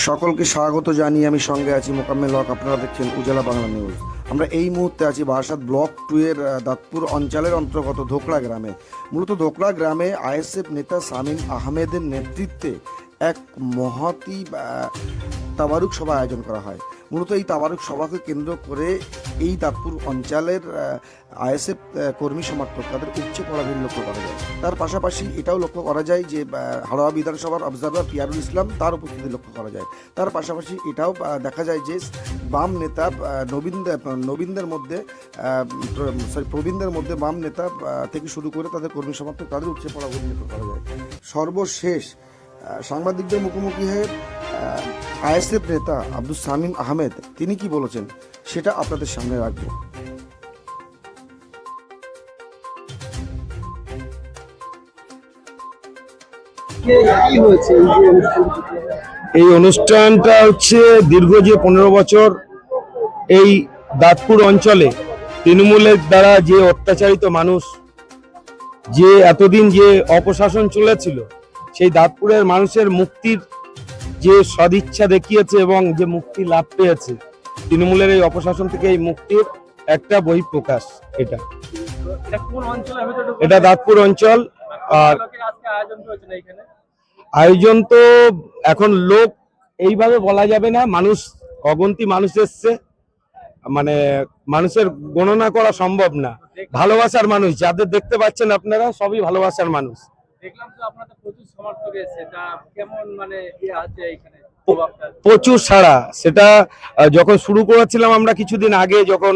সকলকে স্বাগত জানিয়ে আমি সঙ্গে আছি মোকাম্মেল হক। আপনারা দেখছেন উজালা বাংলা নিউজ। আমরা এই মুহূর্তে আছি বারাসাত ব্লক 2 এর দাঁতপুর অঞ্চলের অন্তর্গত ধোকড়া গ্রামে। মূলত ধোকড়া গ্রামে আইএসএফ নেতা শামীম আহমেদের নেতৃত্বে এক মহতী তাবারুক সভা আয়োজন করা হয়। মূলত এই তাবারুক সভাকে কেন্দ্র করে এই দাঁতপুর অঞ্চলের আইএসএফ কর্মী সমর্থক তাদের উপচে পড়া ভিড় লক্ষ্য করা যায়। তার পাশাপাশি এটাও লক্ষ্য করা যায় যে হাড়োয়া বিধানসভার অবজারভার পিয়ারুল ইসলাম তার উপস্থিতি লক্ষ্য করা যায়। তার পাশাপাশি এটাও দেখা যায় যে বাম নেতা প্রবীণদের মধ্যে বাম নেতা থেকে শুরু করে তাদের কর্মী সমর্থক তাদের উপচে পড়া ভিড় লক্ষ্য করা যায়। সর্বশেষ সাংবাদিকদের মুখোমুখি হয়ে আইএসএফ নেতা আব্দুল শামীম আহমেদ তিনি কি বলেছেন সেটা আপনাদের সামনে রাখবো। এই অনুষ্ঠানটা হচ্ছে দীর্ঘ যে 15 বছর এই দাঁতপুর অঞ্চলে তৃণমূলের দ্বারা যে অত্যাচারিত মানুষ, যে এতদিন যে অপশাসন চলেছিল, সেই দাঁতপুরের মানুষের মুক্তির যে সদিচ্ছা দেখিয়েছে এবং যে মুক্তি লাভ পেয়েছে তৃণমূলের এই অপশাসন থেকে, এই মুক্তির একটা বহিঃপ্রকাশ। এটা দাঁতপুর অঞ্চল। আর আয়োজন তো এখন লোক এইভাবে বলা যাবে না, মানুষ অগন্তি মানুষ এসছে, মানে মানুষের গণনা করা সম্ভব না। ভালোবাসার মানুষ যাদের দেখতে পাচ্ছেন আপনারা, সবই ভালোবাসার মানুষ। প্রচুর সাড়া। সেটা যখন শুরু করেছিলাম আমরা কিছুদিন আগে, যখন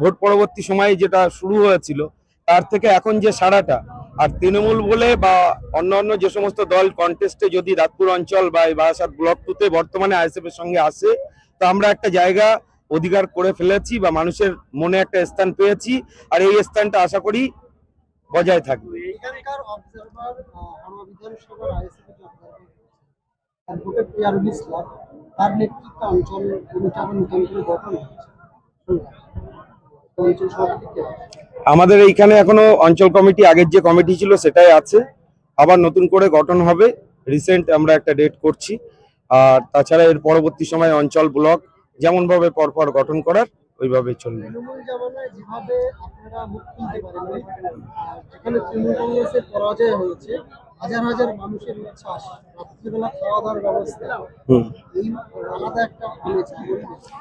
ভোট পরবর্তী সময়ে যেটা শুরু হয়েছিল, তার থেকে এখন যে সাড়াটা, আর তৃণমূল বলে বা অন্যান্য যে সমস্ত দল কন্টেস্টে যদি দাঁতপুর অঞ্চল বা বারাসাত ব্লক 2-তে বর্তমানে আইএসএফ এর সঙ্গে আসে, তো আমরা একটা জায়গা অধিকার করে ফেলেছি বা মানুষের মনে একটা স্থান পেয়েছি, আর এই স্থানটা আশা করি বজায় থাকবে। আমাদের এইখানে এখনো অঞ্চল কমিটি, আগের যে কমিটি ছিল সেটাই আছে, আবার নতুন করে গঠন হবে। রিসেন্ট আমরা একটা ডেট করছি। আর তাছাড়া এর পরবর্তী সময়ে অঞ্চল ব্লক যেমন ভাবে পরপর গঠন করার ওইভাবে চলবে।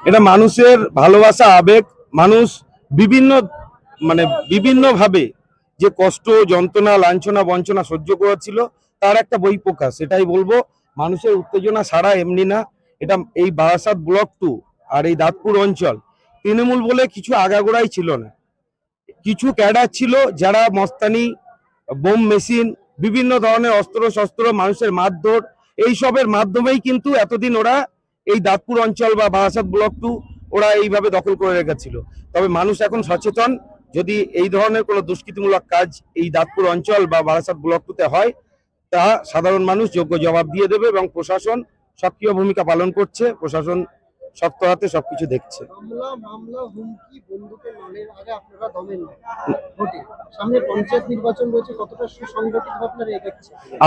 এটা মানুষের ভালোবাসা, আবেগ। মানুষ বিভিন্ন ভাবে যে কষ্ট, যন্ত্রণা, লাঞ্ছনা, বঞ্চনা সহ্য করেছিল, তার একটা বহিঃপ্রকাশ। এটাই বলবো, মানুষের উত্তেজনা সারা এমনি না। এটা এই বারাসাত ব্লক 2 আর এই দাঁতপুর অঞ্চল তৃণমূল বলে কিছু আগাগোড়াই ছিল না। কিছু ক্যাডার ছিল যারা মস্তানি, বোম মেশিন, বিভিন্ন ধরনের অস্ত্র শস্ত্র, মানুষের মারধর, এইসবের মাধ্যমেই কিন্তু এতদিন ওরা এই দাঁতপুর অঞ্চল বা বারাসাত ব্লক 2 ওরা এইভাবে দখল করে রেখেছিল। তবে মানুষ এখন সচেতন, যদি এই ধরনের কোনো দুষ্কৃতিমূলক কাজ এই দাঁতপুর অঞ্চল বা বারাসাত ব্লক 2-তে হয়, তা সাধারণ মানুষ যোগ্য জবাব দিয়ে দেবে এবং প্রশাসন সক্রিয় ভূমিকা পালন করছে। প্রশাসন শক্ত হাতে সবকিছু দেখছে।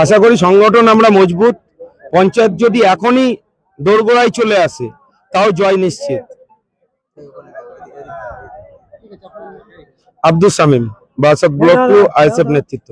আশা করি সংগঠন আমরা মজবুত। পঞ্চায়েত যদি এখনই দোরগোড়ায় চলে আসে, তাও জয় নিশ্চিত। আব্দুল শামীম, বারাসাত ব্লক 2 আইএসএফ নেতৃত্ব।